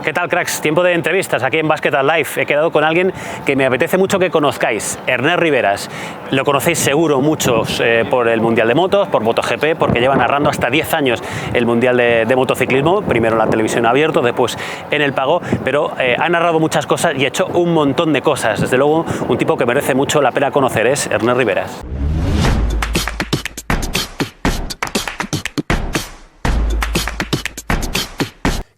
¿Qué tal, cracks? Tiempo de entrevistas aquí en Basket Live. He quedado con alguien que me apetece mucho que conozcáis, Ernest Riveras. Lo conocéis seguro muchos por el Mundial de Motos, por MotoGP, porque lleva narrando hasta 10 años el Mundial de motociclismo, primero en la televisión abierta, después en el pago, pero ha narrado muchas cosas y ha hecho un montón de cosas. Desde luego, un tipo que merece mucho la pena conocer es Ernest Riveras.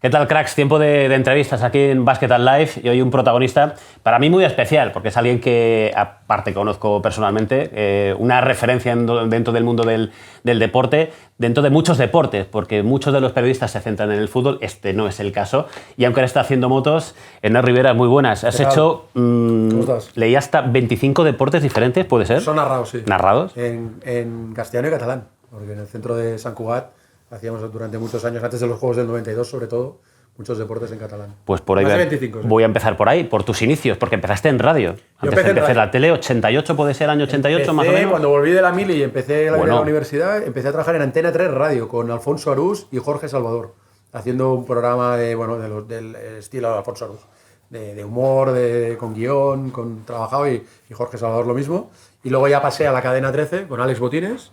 ¿Qué tal, cracks? Tiempo de entrevistas aquí en Basket Live y hoy un protagonista para mí muy especial, porque es alguien que, aparte conozco personalmente, una referencia dentro del mundo del deporte, dentro de muchos deportes, porque muchos de los periodistas se centran en el fútbol, este no es el caso, y aunque él está haciendo motos, Ernest Riveras, muy buenas. Has hecho, leí hasta 25 deportes diferentes, ¿puede ser? Son narrados, sí. ¿Narrados? En castellano y catalán, porque en el centro de Sant Cugat hacíamos durante muchos años, antes de los Juegos del 92 sobre todo, muchos deportes en catalán. Pues por ahí Más de 25, voy a empezar por ahí, por tus inicios, porque empezaste en radio. Antes de empezar la tele, 88 puede ser, año 88 más o menos. Cuando volví de la mili y empecé la universidad, empecé a trabajar en Antena 3 Radio con Alfonso Arús y Jorge Salvador, haciendo un programa del estilo de Alfonso Arús, de humor, con guión, con trabajado y Jorge Salvador lo mismo. Y luego ya pasé a la cadena 13 con Alex Botines.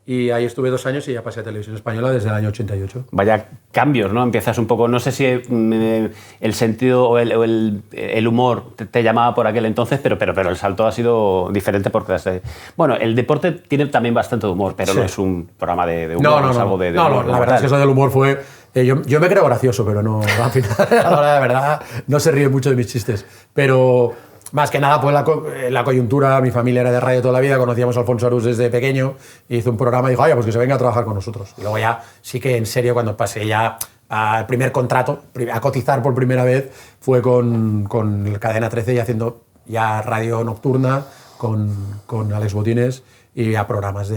Y ahí estuve 2 años y ya pasé a Televisión Española desde el año 88. Vaya cambios, ¿no? Empiezas un poco, no sé si el sentido o el humor te llamaba por aquel entonces, pero el salto ha sido diferente porque... Bueno, el deporte tiene también bastante humor, pero no es un programa de humor, no es algo de humor. No, la verdad es que eso del humor fue... Yo me creo gracioso, pero no, al final, a la hora de verdad, no se ríe mucho de mis chistes. Pero... Más que nada, pues la coyuntura, mi familia era de radio toda la vida, conocíamos a Alfonso Arús desde pequeño, y hizo un programa y dijo, pues que se venga a trabajar con nosotros. Y luego ya, sí que en serio, cuando pasé ya al primer contrato, a cotizar por primera vez, fue con Cadena 13 y haciendo ya radio nocturna con Alex Botines y a programas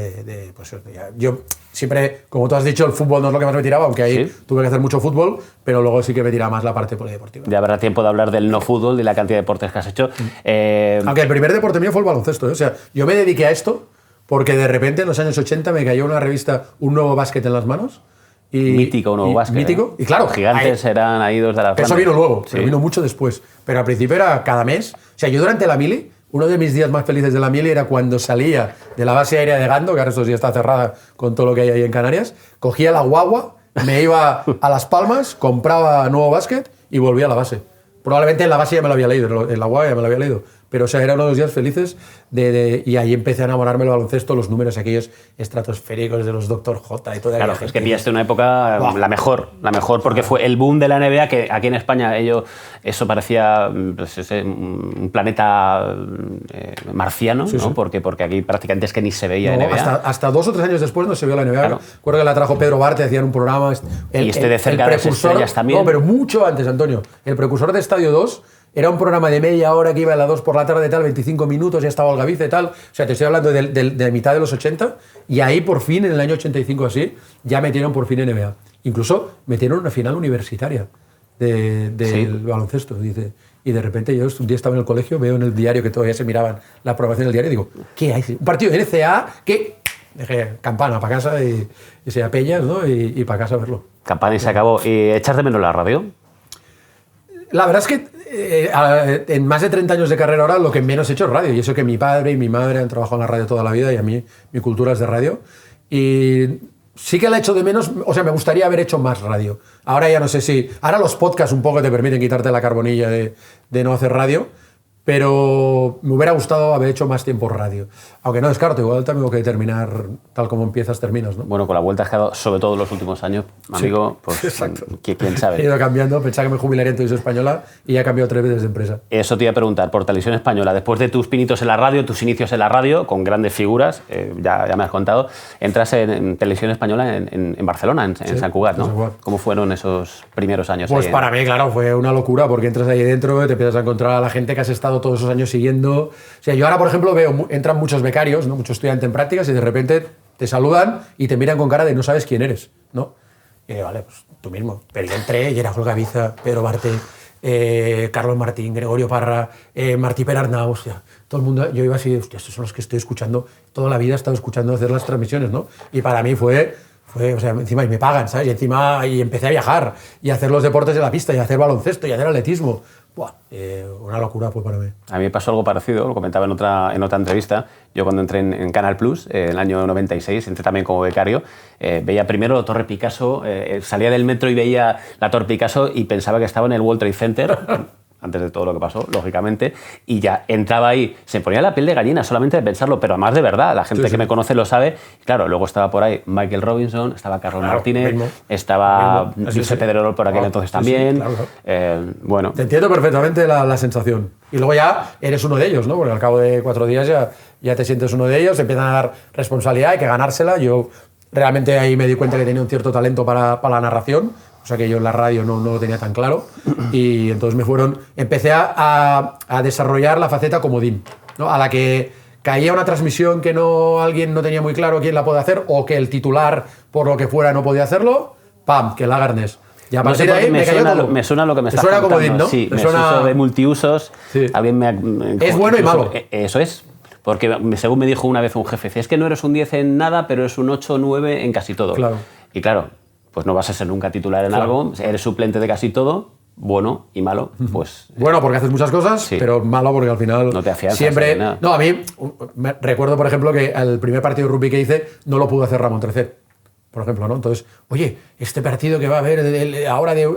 pues yo siempre, como tú has dicho, el fútbol no es lo que más me tiraba, aunque ahí tuve que hacer mucho fútbol, pero luego sí que me tiraba más la parte polideportiva. Ya habrá tiempo de hablar del no fútbol y la cantidad de deportes que has hecho. Aunque el primer deporte mío fue el baloncesto, ¿eh? O sea, yo me dediqué a esto porque de repente en los años 80 me cayó una revista Un Nuevo Básquet en las manos. Mítico, Un Nuevo Básquet. Mítico. Y claro, los gigantes eran ahí dos de la Eso vino luego, pero vino mucho después. Pero al principio era cada mes. O sea, yo durante la mili, uno de mis días más felices de la mili era cuando salía de la base aérea de Gando, que ahora estos días está cerrada con todo lo que hay ahí en Canarias, cogía la guagua, me iba a Las Palmas, compraba Nuevo Básquet y volvía a la base. Probablemente en la base ya me lo había leído, en la guagua ya me lo había leído. Pero o sea, era uno de los días felices y ahí empecé a enamorarme del baloncesto, los números aquellos estratosféricos de los Dr. J y toda Claro, es que pillaste una época la mejor, porque fue el boom de la NBA, que aquí en España eso parecía un planeta marciano, sí, ¿no? sí. Porque aquí prácticamente es que ni se veía NBA. Hasta 2 o 3 años después no se vio la NBA. Claro. Recuerdo que la trajo Pedro Barte, hacían un programa. Y de cerca de las estrellas también. No, pero mucho antes, Antonio. El precursor de Estadio 2 era un programa de media hora que iba a las 2 por la tarde, tal, 25 minutos, ya estaba Olga Vice, tal. O sea, te estoy hablando de mitad de los 80, y ahí por fin, en el año 85 así, ya metieron por fin NBA. Incluso metieron una final universitaria del baloncesto. Dice, y de repente yo un día estaba en el colegio, veo en el diario que todavía se miraban la programación del diario, y digo, ¿qué hay? Un partido de NCAA, ¿qué? Dejé campana para casa y se apellas, ¿no? Y para casa a verlo. Campana y se acabó. ¿Y echas de menos la radio? La verdad es que en más de 30 años de carrera ahora lo que menos he hecho es radio. Y eso que mi padre y mi madre han trabajado en la radio toda la vida y a mí mi cultura es de radio. Y sí que la echo de menos, o sea, me gustaría haber hecho más radio. Ahora ya no sé si... Ahora los podcasts un poco te permiten quitarte la carbonilla de no hacer radio, pero me hubiera gustado haber hecho más tiempo radio. Aunque no descarto, igual tengo que terminar tal como empiezas, terminas, ¿no? Bueno, con la vuelta has quedado, sobre todo en los últimos años, amigo, pues exacto. ¿Quién sabe? He ido cambiando, pensaba que me jubilaría en Televisión Española y ya he cambiado 3 veces de empresa. Eso te iba a preguntar, por Televisión Española, después de tus pinitos en la radio, tus inicios en la radio, con grandes figuras, ya me has contado, entras en Televisión Española en Barcelona, en Sant Cugat, ¿no? Sant Cugat. ¿Cómo fueron esos primeros años? Pues para mí, claro, fue una locura, porque entras ahí dentro, te empiezas a encontrar a la gente que has estado todos esos años siguiendo. O sea, yo ahora, por ejemplo, veo, entran muchos becarios, ¿no? Muchos estudiantes en prácticas y de repente te saludan y te miran con cara de no sabes quién eres, ¿no? Y digo, vale, pues tú mismo. Pero yo entré y era Olga Viza, Pedro Barte, Carlos Martín, Gregorio Parra, Martí Perarnau, hostia, todo el mundo. Yo iba así, hostia, estos son los que estoy escuchando, toda la vida he estado escuchando hacer las transmisiones, ¿no? Y para mí fue O sea, encima y me pagan, ¿sabes? Y encima y empecé a viajar y a hacer los deportes de la pista y a hacer baloncesto y a hacer atletismo. Buah, una locura fue para mí. A mí me pasó algo parecido, lo comentaba en otra entrevista. Yo cuando entré en Canal Plus, en el año 96, entré también como becario, veía primero la Torre Picasso, salía del metro y veía la Torre Picasso y pensaba que estaba en el World Trade Center, antes de todo lo que pasó, lógicamente, y ya entraba ahí, se ponía la piel de gallina solamente de pensarlo, pero además de verdad, la gente que me conoce lo sabe. Y claro, luego estaba por ahí Michael Robinson, estaba Carlos Martínez, estaba Josep Pedrerol por aquel entonces también. Bueno. Te entiendo perfectamente la sensación. Y luego ya eres uno de ellos, ¿no? Porque al cabo de 4 días ya te sientes uno de ellos, te empiezan a dar responsabilidad, hay que ganársela. Yo realmente ahí me di cuenta que tenía un cierto talento para la narración, o sea que yo en la radio no lo tenía tan claro, y entonces empecé a desarrollar la faceta comodín, ¿no? A la que caía una transmisión que alguien no tenía muy claro quién la puede hacer, o que el titular, por lo que fuera, no podía hacerlo, ¡pam!, que la Garnes. Y a partir de ahí me suena lo que me estás contando. Comodín, ¿no? Sí, me suena de multiusos. Sí. Alguien es bueno y malo. Eso es. Porque según me dijo una vez un jefe, es que no eres un 10 en nada, pero eres un 8 o 9 en casi todo. Claro. Y claro, pues no vas a ser nunca titular en algo, eres suplente de casi todo, bueno y malo, pues... Bueno, porque haces muchas cosas, sí, pero malo porque al final... No te afianzas siempre... nada. No, a mí, recuerdo, por ejemplo, que el primer partido de rugby que hice no lo pudo hacer Ramón Trecet, por ejemplo, ¿no? Entonces, oye, este partido que va a haber ahora de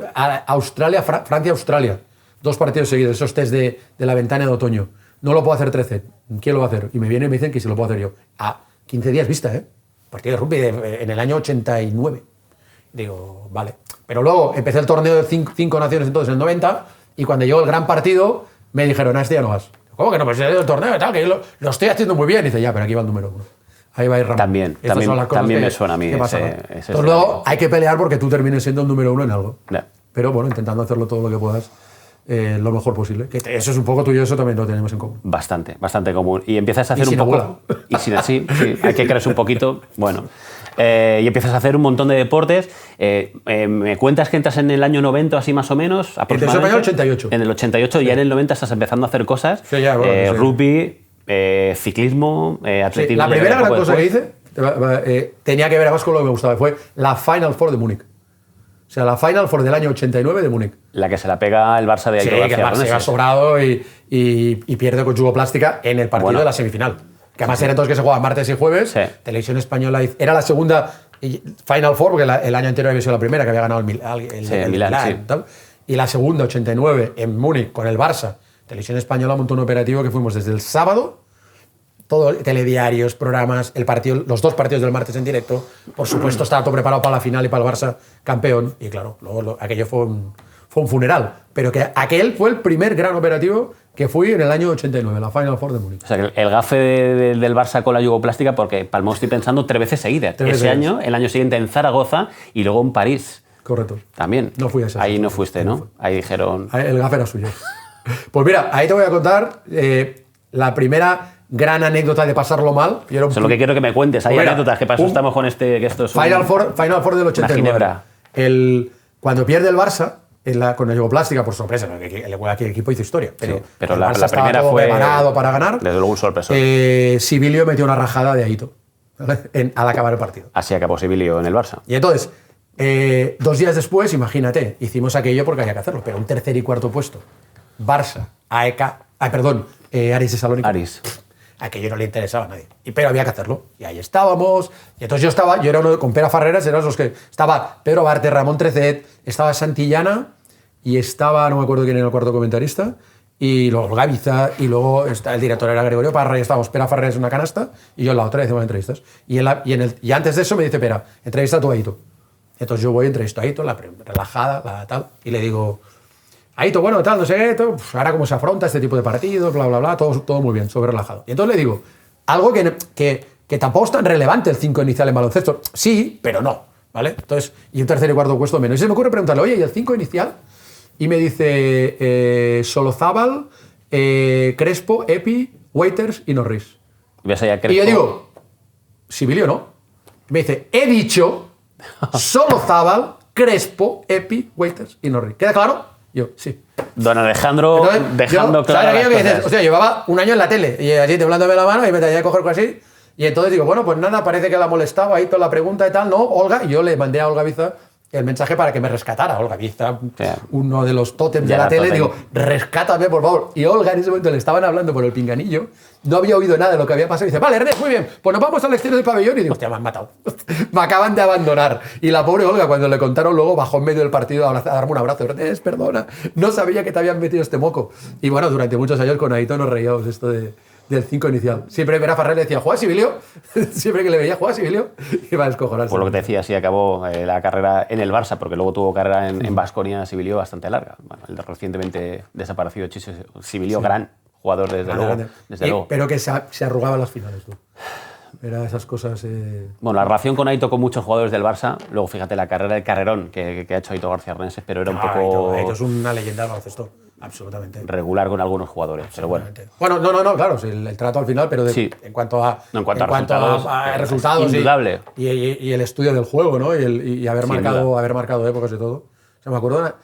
Australia, Francia-Australia, 2 partidos seguidos, esos test de la ventana de otoño, no lo puedo hacer 13. ¿Quién lo va a hacer? Y me vienen y me dicen que si lo puedo hacer yo. A 15 días vista, ¿eh? Partido de rugby en el año 89. Digo, vale. Pero luego empecé el torneo de 5 naciones entonces en el 90, y cuando llegó el gran partido me dijeron, a este ya no vas. ¿Cómo que no? Pues es el torneo y tal, que yo lo estoy haciendo muy bien. Y dice, ya, pero aquí va el número 1. Ahí va a ir Ramón. También me suena a mí. Entonces luego hay que pelear porque tú termines siendo el número 1 en algo. Yeah. Pero bueno, intentando hacerlo todo lo que puedas. Lo mejor posible. Que eso es un poco tuyo, eso también lo tenemos en común. Bastante común. Y empiezas a hacer un poco... Y sin así, sí, hay que creerse un poquito. Bueno. Y empiezas a hacer un montón de deportes. Me cuentas que entras en el año 90, así más o menos. Aproximadamente. En el 88. En el 88, sí. Ya en el 90 estás empezando a hacer cosas. Sí, ya, bueno, sí. Rugby, ciclismo, atletismo. Sí, la primera gran cosa que hice tenía que ver además con lo que me gustaba. Fue la Final Four de Múnich. O sea, la Final Four del año 89 de Múnich. La que se la pega el Barça de Aitor García. Sí, que el Barça llega sobrado y pierde con Jugoplástica en el partido de la semifinal. Que además era entonces que se jugaba martes y jueves. Sí. Televisión Española era la segunda Final Four, porque el año anterior había sido la primera, que había ganado el Milán. Sí. Tal. Y la segunda, 89, en Múnich, con el Barça. Televisión Española montó un operativo que fuimos desde el sábado, todo, telediarios, programas, los 2 partidos del martes en directo. Por supuesto, estaba todo preparado para la final y para el Barça campeón. Y claro, luego aquello fue un funeral. Pero que aquel fue el primer gran operativo que fui en el año 89, la Final Four de Múnich. O sea, que el gafe del Barça con la Jugoplástica, porque palmó, estoy pensando, 3 veces seguidas. Ese año, el año siguiente en Zaragoza y luego en París. Correcto. También. No fui a ese. Ahí no fuiste, ¿no? Ahí dijeron... El gafe era suyo. Pues mira, ahí te voy a contar la primera gran anécdota de pasarlo mal. Eso es lo que quiero que me cuentes. Hay anécdotas. ¿Qué pasó? Estamos con que esto es Final Four del 89. Cuando pierde el Barça, con la Jugoplástica, por sorpresa, aquel equipo hizo historia. Pero la primera fue preparado para ganar. Desde luego un sorpresón. Sibilio metió una rajada de Aito, ¿vale? Al acabar el partido. Así acabó Sibilio en el Barça. Y entonces, 2 días después, imagínate, hicimos aquello porque había que hacerlo, pero un tercer y cuarto puesto. Barça, AEK, Aris de Salónica. Aris. Aquello no le interesaba a nadie. Pero había que hacerlo. Y ahí estábamos. Y entonces yo era uno con Pera Farreras, eran los que... Estaba Pedro Barte, Ramón Trecet, estaba Santillana y estaba, no me acuerdo quién era el cuarto comentarista, y luego Gaviza, y luego el director era Gregorio Parra, y estábamos Pera Farreras en una canasta, y yo en la otra, hacíamos entrevistas. Y antes de eso me dice Pera, entrevista a tu Aito. Entonces yo voy, entrevisto a Aito, relajada, tal, y le digo... Aito, bueno, tal, no sé qué, ahora cómo se afronta este tipo de partidos, bla, bla, bla, todo muy bien, sobre relajado. Y entonces le digo, algo que tampoco es tan relevante el 5 inicial en baloncesto. Sí, pero no, ¿vale? Entonces, y un tercer y cuarto puesto menos. Y se me ocurre preguntarle, oye, ¿y el 5 inicial? Y me dice Solozábal, Crespo, Epi, Waiters y Norris. Y yo digo, Sibilio no. Me dice, he dicho Solozábal, Crespo, Epi, Waiters y Norris. ¿Queda claro? Yo, sí. Don Alejandro, dejando claro. O sea, llevaba un año en la tele y así temblándome la mano y me tenía que coger así. Y entonces digo, bueno, pues nada, parece que la molestaba ahí toda la pregunta y tal, ¿no? Olga, y yo le mandé a Olga Biza el mensaje para que me rescatara. Olga Biza, uno de los tótems de la tele, digo, rescátame, por favor. Y Olga en ese momento le estaban hablando por el pinganillo, no había oído nada de lo que había pasado, y dice, vale, Ernest, muy bien, pues nos vamos al exterior del pabellón, y digo, hostia, me han matado, me acaban de abandonar. Y la pobre Olga, cuando le contaron luego, bajó en medio del partido a darme un abrazo, Ernest, perdona, no sabía que te habían metido este moco. Y bueno, durante muchos años con Aito nos reíamos esto del 5 inicial. Siempre Vera Farrell le decía, ¿juega Sibilio? Siempre que le veía, ¿juega Sibilio? Iba a descojonarse. Por lo que te decía, sí acabó la carrera en el Barça, porque luego tuvo carrera en Baskonia, Sibilio, bastante larga. Bueno, el recientemente desaparecido Chicho Sibilio, gran jugador desde luego. Pero que se arrugaba en las finales, tú. Era esas cosas... Bueno, la relación con Aito con muchos jugadores del Barça, luego fíjate la carrera, el carrerón que ha hecho Aito García Arneses, pero era un poco... Aito es una leyenda del baloncesto. Absolutamente. Regular con algunos jugadores, pero bueno. Bueno, no, claro, el trato al final, pero en cuanto a resultados indudable. Y el estudio del juego, ¿no? Y haber marcado épocas y todo. O sea, me acuerdo,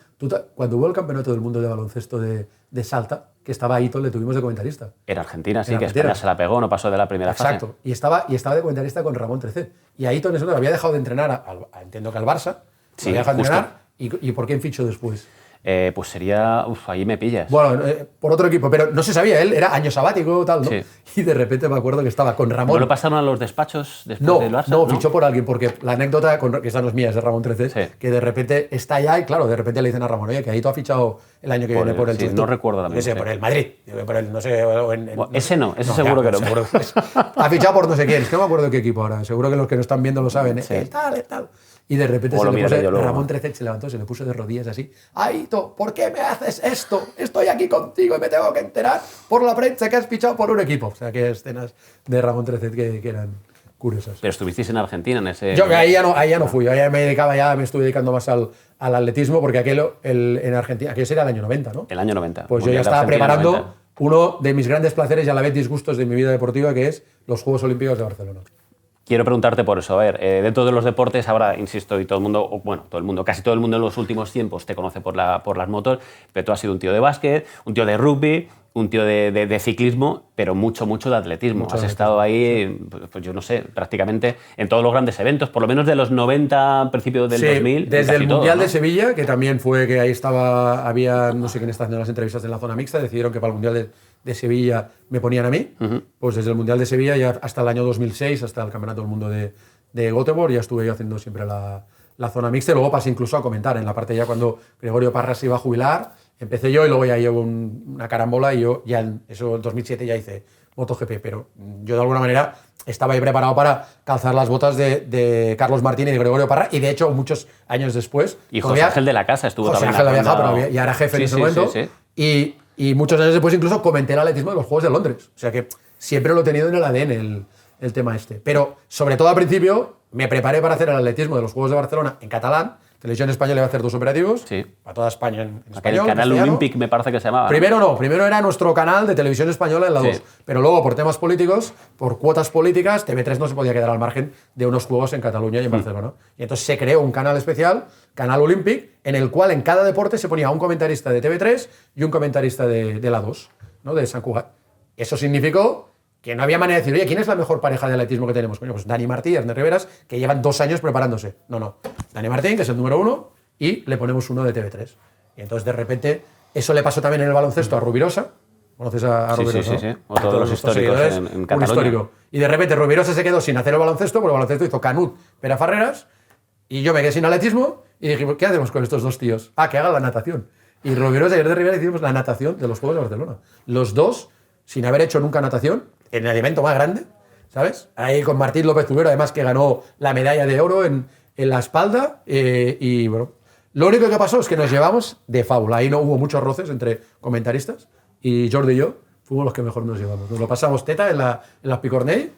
cuando hubo el campeonato del mundo de baloncesto de Salta, que estaba Aito, le tuvimos de comentarista. Era Argentina, sí, que España se la pegó, no pasó de la primera fase. Exacto, y estaba de comentarista con Ramón Trecet. Y Aito en ese momento había dejado de entrenar, entiendo que al Barça, había dejado de entrenar, ¿y por qué fichó después? Pues sería... ahí me pillas. Bueno, por otro equipo, pero no se sabía, él era año sabático tal, ¿no? Sí. Y de repente me acuerdo que estaba con Ramón. ¿No lo pasaron a los despachos después del Barça? No, fichó por alguien, porque la anécdota, que esa no es mía, es de Ramón 13, que de repente está allá y claro, de repente le dicen a Ramón, oye, que ahí tú has fichado el año que viene por el sí, no recuerdo también. No sé, por el Madrid, por el, no sé... ese no, seguro que no. Seguro, ha fichado por no sé quién, es que no me acuerdo qué equipo ahora, seguro que los que no están viendo lo saben, ¿eh? Sí. Tal. Y de repente Ramón 13 se levantó, se le puso de rodillas así. Aito, ¿por qué me haces esto? Estoy aquí contigo y me tengo que enterar por la prensa que has fichado por un equipo. O sea, que escenas de Ramón 13 que eran curiosas. Pero estuvisteis en Argentina en ese... Yo ahí ya no fui, ahí me estuve dedicando más al atletismo, porque en Argentina, aquello sería el año 90, ¿no? El año 90. Pues yo ya estaba preparando uno de mis grandes placeres y a la vez disgustos de mi vida deportiva, que es los Juegos Olímpicos de Barcelona. Quiero preguntarte por eso. A ver, dentro de los deportes, ahora, insisto, y todo el mundo, casi todo el mundo en los últimos tiempos te conoce por las motos, pero tú has sido un tío de básquet, un tío de rugby, un tío de ciclismo, pero mucho de atletismo. Has estado ahí, pues yo no sé, prácticamente en todos los grandes eventos, por lo menos de los 90, principios del 2000. Desde el Mundial de Sevilla, que también fue que ahí había, no sé quién está haciendo las entrevistas en la zona mixta, decidieron que para el Mundial de Sevilla me ponían a mí. Pues desde el Mundial de Sevilla ya hasta el año 2006, hasta el Campeonato del Mundo de Göteborg, ya estuve yo haciendo siempre la zona mixta, y luego pasé incluso a comentar en la parte ya cuando Gregorio Parra se iba a jubilar. Empecé yo y luego ya llevo una carambola y yo ya en 2007 ya hice MotoGP, pero yo de alguna manera estaba ahí preparado para calzar las botas de Carlos Martín y de Gregorio Parra, y de hecho muchos años después... Y José Ángel de la Casa estuvo también. José Ángel había dejado, pero ya era jefe en ese momento. Sí. Y muchos años después incluso comenté el atletismo de los Juegos de Londres. O sea que siempre lo he tenido en el ADN el tema este. Pero sobre todo al principio me preparé para hacer el atletismo de los Juegos de Barcelona en catalán. Televisión Española iba a hacer 2 operativos, para toda España en español. El canal Olympic me parece que se llamaba. Primero era nuestro canal de Televisión Española en la 2, pero luego por temas políticos, por cuotas políticas, TV3 no se podía quedar al margen de unos juegos en Cataluña y en Barcelona. Y entonces se creó un canal especial, Canal Olympic, en el cual en cada deporte se ponía un comentarista de TV3 y un comentarista de la 2, ¿no? De Sant Cugat. Eso significó que no había manera de decir, oye, ¿quién es la mejor pareja de atletismo que tenemos? Coño, pues Dani Martí y Ernest Riveras, que llevan 2 años preparándose. No. Dani Martín, que es el número 1, y le ponemos uno de TV3. Y entonces, de repente, eso le pasó también en el baloncesto a Rubirosa. ¿Conoces a Rubirosa? Sí. Otro de los históricos en Cataluña. Un histórico. Y de repente Rubirosa se quedó sin hacer el baloncesto, porque el baloncesto hizo Canut, Pere Farreras, y yo me quedé sin atletismo, y dije, ¿qué hacemos con estos 2 tíos? Que hagan la natación. Y Rubirosa y Ernest Riveras hicimos la natación de los Juegos de Barcelona. Los dos, sin haber hecho nunca natación, en el evento más grande, ¿sabes? Ahí con Martín López Tubero, además que ganó la medalla de oro en la espalda, y bueno, lo único que pasó es que nos llevamos de fábula. Ahí no hubo muchos roces entre comentaristas, y Jordi y yo fuimos los que mejor nos llevamos. Nos lo pasamos teta en la Picornell,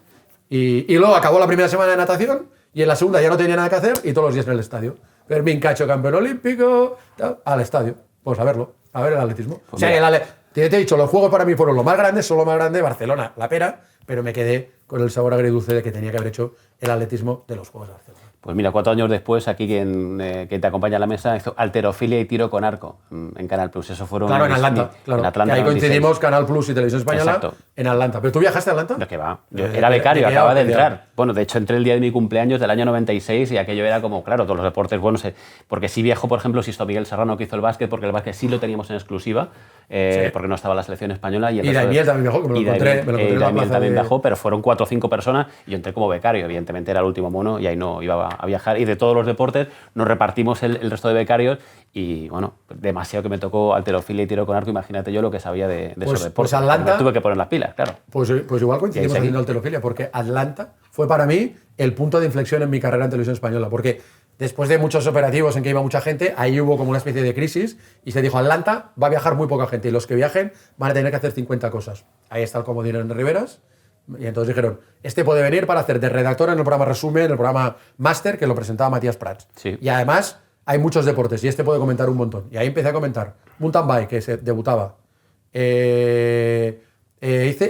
y luego acabó la primera semana de natación, y en la segunda ya no tenía nada que hacer, y todos los días en el estadio. Fermín Cacho, campeón olímpico, al estadio, pues a verlo, a ver el atletismo. Pues o sea, te he dicho, los juegos para mí fueron lo más grande, Barcelona, la pera, pero me quedé con el sabor agridulce de que tenía que haber hecho el atletismo de los Juegos de Barcelona. Pues mira, 4 años después, aquí quien te acompaña a la mesa hizo Halterofilia y tiro con arco en Canal Plus. Eso fueron... Claro, en Atlanta. Claro. En Atlanta, que ahí 96. coincidimos, Canal Plus y Televisión Española. Exacto. En Atlanta. ¿Pero tú viajaste a Atlanta? No, que va. Yo era becario, acababa de entrar. Bueno, de hecho entré el día de mi cumpleaños del año 96 y aquello era como, claro, todos los deportes buenos. Porque sí viajó, por ejemplo, Sisto Miguel Serrano, que hizo el básquet, porque el básquet sí lo teníamos en exclusiva, porque no estaba la selección española. Y Daimiel también viajó, que me lo encontré en la plaza también viajó, pero fueron 4 o 5 personas y yo entré como becario. Evidentemente era el último mono y ahí no iba a viajar. Y de todos los deportes nos repartimos el resto de becarios y, bueno, demasiado que me tocó halterofilia y tiro con arco. Imagínate yo lo que sabía de esos deportes. Pues Atlanta... Me tuve que poner las pilas, claro. Pues igual coincidimos haciendo halterofilia, porque Atlanta fue para mí el punto de inflexión en mi carrera en Televisión Española, porque después de muchos operativos en que iba mucha gente, ahí hubo como una especie de crisis y se dijo, Atlanta va a viajar muy poca gente y los que viajen van a tener que hacer 50 cosas. Ahí está el comodín en Riveras y entonces dijeron, este puede venir para hacer de redactor en el programa Resumen, en el programa Máster, que lo presentaba Matías Prats. Sí. Y además hay muchos deportes y este puede comentar un montón. Y ahí empecé a comentar mountain bike, que se debutaba. Hice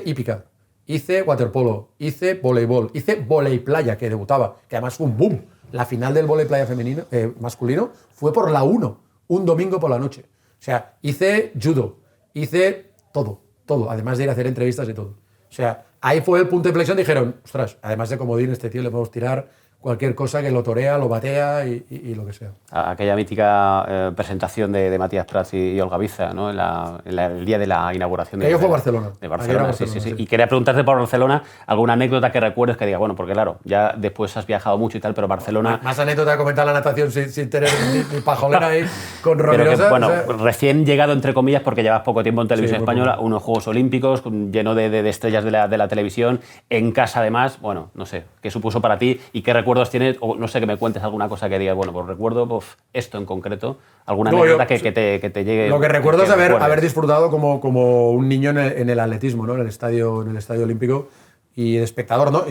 hípica, hice waterpolo, hice voleibol, hice volei playa, que debutaba, que además fue un boom. La final del volei playa femenino, masculino fue por la 1, un domingo por la noche. O sea, hice judo, hice todo, además de ir a hacer entrevistas y todo. O sea, ahí fue el punto de inflexión, dijeron, ostras, además de comodín, este tío le podemos tirar cualquier cosa que lo torea, lo batea y lo que sea. Aquella mítica presentación de Matías Prats y Olga Biza, ¿no? El día de la inauguración de Barcelona. De Barcelona, sí. Y quería preguntarte por Barcelona, alguna anécdota que recuerdes que diga, bueno, porque claro, ya después has viajado mucho y tal, pero Barcelona... Más anécdota de comentar la natación sin tener ni pajolera ahí con Rovirosa. Bueno, o sea... recién llegado, entre comillas, porque llevas poco tiempo en Televisión Española, unos Juegos Olímpicos lleno de estrellas de la televisión, en casa además, bueno, no sé, ¿qué supuso para ti y qué recuerdos tienes? O no sé, que me cuentes alguna cosa que digas, bueno, pues recuerdo esto en concreto, alguna anécdota que te llegue. Lo que recuerdo es haber disfrutado como un niño en el atletismo, ¿no? en el estadio Olímpico y de espectador, ¿no?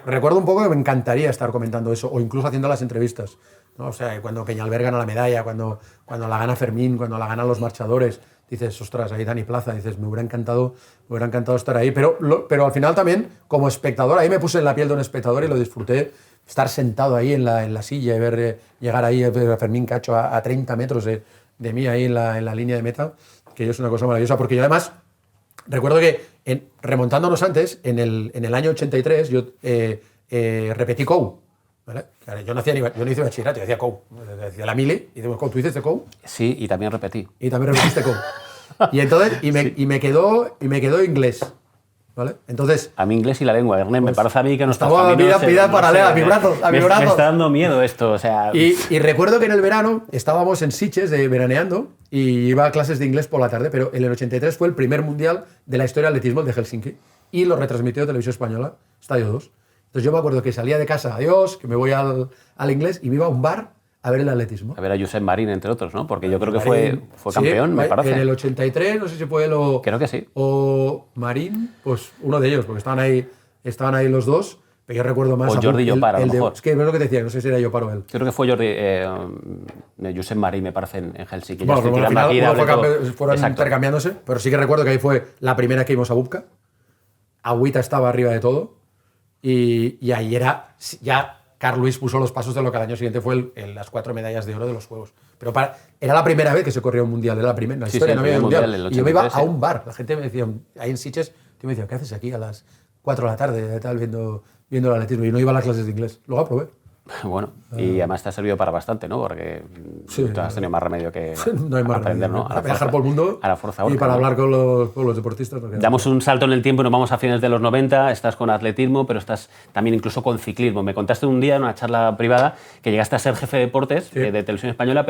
Recuerdo un poco que me encantaría estar comentando eso o incluso haciendo las entrevistas, ¿no? O sea, cuando Peñalver gana la medalla, cuando la gana Fermín, cuando la ganan los marchadores, dices, ostras, ahí Dani Plaza, dices, me hubiera encantado estar ahí, pero al final también como espectador, ahí me puse en la piel de un espectador y lo disfruté. Estar sentado ahí en la silla y ver llegar ahí a Fermín Cacho a 30 metros de mí ahí en la línea de meta, que es una cosa maravillosa, porque yo además recuerdo que remontándonos antes, en el año 83, yo repetí COU, ¿vale? Yo no hice bachillerato, yo decía COU, decía la mili, y digo, ¿tú hiciste COU? Sí, y también repetí. Y también repetiste COU. Y entonces, me quedó inglés. ¿Vale? Entonces, a mi inglés y la lengua, Ernest, me parece a mí que no está vida paralela, a mi brazo. Me está dando miedo esto, o sea... Y recuerdo que en el verano estábamos en Sitges veraneando y iba a clases de inglés por la tarde, pero en el 83 fue el primer mundial de la historia del atletismo, el de Helsinki, y lo retransmitió Televisión Española, Estadio 2. Entonces yo me acuerdo que salía de casa, adiós, que me voy al inglés y me iba a un bar a ver el atletismo. A ver a Josep Marín, entre otros, ¿no? Porque yo creo que fue campeón, me parece. En el 83, no sé si fue creo que sí. O Marín, pues uno de ellos, porque estaban ahí los dos, pero yo recuerdo más... O Jordi Llopart, a lo mejor. Es que es lo que te decía, no sé si era Llopart o él. Yo creo que fue Josep Marín, me parece, en Helsinki. Bueno, al final fueron intercambiándose, pero sí que recuerdo que ahí fue la primera que íbamos a Bubka. Agüita estaba arriba de todo y ahí era... ya Carl Lewis puso los pasos de lo que al año siguiente fue las 4 medallas de oro de los Juegos. Pero era la primera vez que se corría un mundial, era la primera. En la historia no había mundial. Y yo me iba a un bar. La gente me decía, ahí en Sitges, me decía, ¿qué haces aquí a las 4 de la tarde tal, viendo el atletismo? Y no iba a las clases de inglés. Luego aprobé. Bueno, y además te ha servido para bastante, ¿no? Porque tú has tenido más remedio que no hay más aprender, remedio, ¿no? A viajar por el mundo a la fuerza y para hablar con los deportistas. Damos un salto en el tiempo y nos vamos a fines de los 90, estás con atletismo, pero estás también incluso con ciclismo. Me contaste un día en una charla privada que llegaste a ser jefe de deportes de Televisión Española,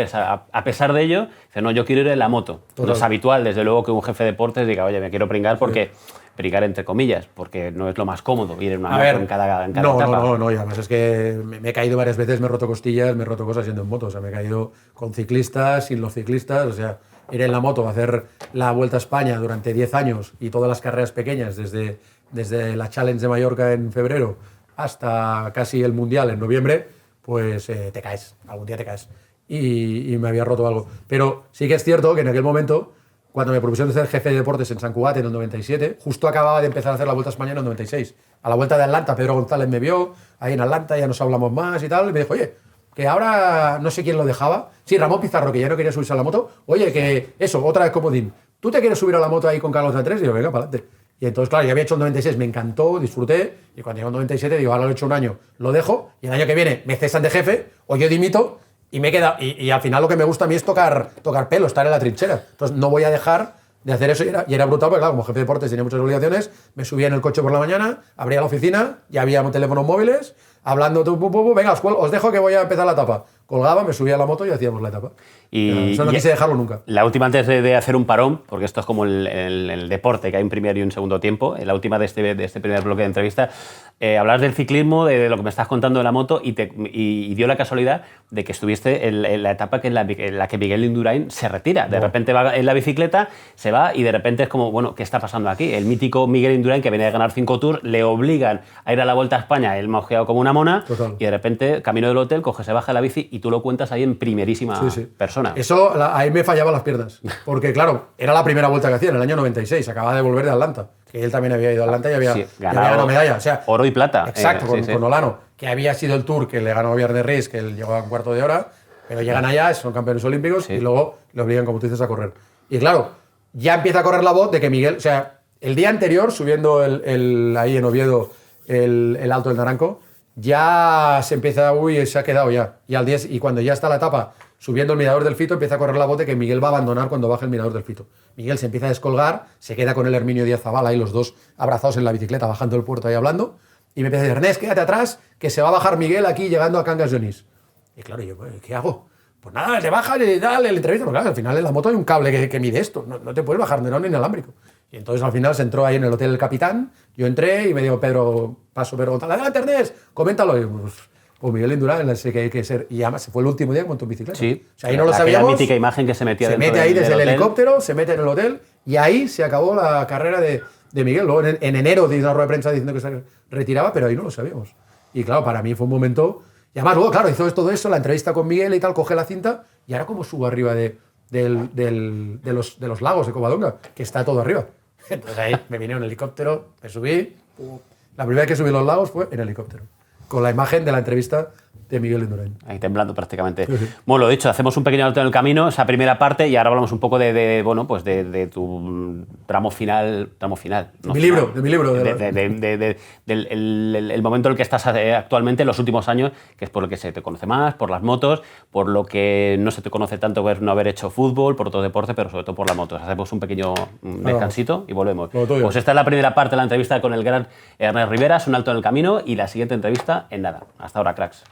a pesar de ello, dices, no, yo quiero ir en la moto. Total. No es habitual, desde luego, que un jefe de deportes diga, oye, me quiero pringar porque... Pringar entre comillas, porque no es lo más cómodo ir en una moto en cada etapa. No, y además es que me he caído varias veces, me he roto costillas, me he roto cosas yendo en moto, o sea, me he caído con ciclistas, sin los ciclistas, o sea, ir en la moto, hacer la Vuelta a España durante 10 años y todas las carreras pequeñas, desde la Challenge de Mallorca en febrero hasta casi el Mundial en noviembre, pues te caes, algún día te caes. Y me había roto algo. Pero sí que es cierto que en aquel momento, cuando me propusieron ser jefe de deportes en San Cugat en el 97, justo acababa de empezar a hacer la Vuelta a España en el 96. A la Vuelta de Atlanta, Pedro González me vio, ahí en Atlanta ya nos hablamos más y tal, y me dijo, oye, que ahora no sé quién lo dejaba. Sí, Ramón Pizarro, que ya no quería subirse a la moto. Oye, que eso, otra vez comodín. ¿Tú te quieres subir a la moto ahí con Carlos de A3? Y yo, venga, para adelante. Y entonces, claro, ya había hecho el 96, me encantó, disfruté. Y cuando llegó el 97, digo, ahora lo he hecho un año, lo dejo. Y el año que viene me cesan de jefe, o yo dimito, y me queda. Y al final lo que me gusta a mí es tocar pelo, estar en la trinchera. Entonces, no voy a dejar de hacer eso. Y era brutal, porque claro, como jefe de deportes tenía muchas obligaciones. Me subía en el coche por la mañana, abría la oficina, ya había teléfonos móviles, hablando, venga, os dejo que voy a empezar la etapa. Colgaba, me subía a la moto y hacíamos la etapa. Y eso no quise dejarlo nunca. La última, antes de hacer un parón, porque esto es como el deporte, que hay un primer y un segundo tiempo, la última de este primer bloque de entrevista, hablas del ciclismo, de lo que me estás contando de la moto, y dio la casualidad de que estuviste en la etapa en la que Miguel Indurain se retira. De repente va en la bicicleta, se va y de repente es como, bueno, ¿qué está pasando aquí? El mítico Miguel Indurain, que venía de ganar 5 Tours, le obligan a ir a la Vuelta a España, él mojeado como una mona. Total. Y de repente, camino del hotel, se baja la bici y tú lo cuentas ahí en primerísima persona. Eso, ahí me fallaban las piernas. Porque, claro, era la primera vuelta que hacía en el año 96. Acababa de volver de Atlanta. Que él también había ido a Atlanta y había ganado medalla. O sea, oro y plata. Exacto, con Olano. Que había sido el Tour que le ganó a Viernes Reis, que él llegó a un cuarto de hora. Pero llegan allá, son campeones olímpicos y luego le obligan, como tú dices, a correr. Y claro, ya empieza a correr la voz de que Miguel... O sea, el día anterior, subiendo ahí en Oviedo el Alto del Naranco, ya se empieza, se ha quedado ya. Y cuando ya está la etapa subiendo el Mirador del Fito, empieza a correr la voz de que Miguel va a abandonar cuando baje el Mirador del Fito. Miguel se empieza a descolgar, se queda con el Herminio Díaz Zabala ahí los dos abrazados en la bicicleta, bajando el puerto ahí hablando, y me empieza a decir, Ernest, quédate atrás, que se va a bajar Miguel aquí llegando a Cangas de Onís. Y claro, yo, ¿qué hago? Pues nada, te baja y dale el entrevista, porque claro, al final en la moto hay un cable que mide esto, no te puedes bajar de no ni inalámbrico. Y entonces al final se entró ahí en el Hotel El Capitán, yo entré y me dijo Pedro González, adelante Ernest, coméntalo. Y pues Miguel Indurain, ese que hay que ser. Y además fue el último día que montó en bicicleta. Sí, o sea, ahí no lo sabíamos. La mítica imagen que se metía dentro mete ahí desde el hotel. Helicóptero, se mete en el hotel y ahí se acabó la carrera de Miguel. Luego en enero dio una rueda de prensa diciendo que se retiraba, pero ahí no lo sabíamos. Y claro, para mí fue un momento. Y además, luego, claro, hizo todo eso, la entrevista con Miguel y tal, coge la cinta y ahora como subo arriba de los lagos de Covadonga, que está todo arriba. Entonces ahí me vine en un helicóptero, me subí. La primera vez que subí los lagos fue en helicóptero, con la imagen de la entrevista de Miguel Indurain. Ahí temblando prácticamente. Sí. Bueno, lo dicho, hacemos un pequeño alto en el camino, esa primera parte, y ahora hablamos un poco de tu tramo final. De mi libro. El momento en el que estás actualmente, en los últimos años, que es por el que se te conoce más, por las motos, por lo que no se te conoce tanto por no haber hecho fútbol, por otro deporte, pero sobre todo por las motos. Hacemos un pequeño descansito y volvemos. Pues esta es la primera parte de la entrevista con el gran Ernest Riveras, un alto en el camino, y la siguiente entrevista en nada. Hasta ahora, cracks.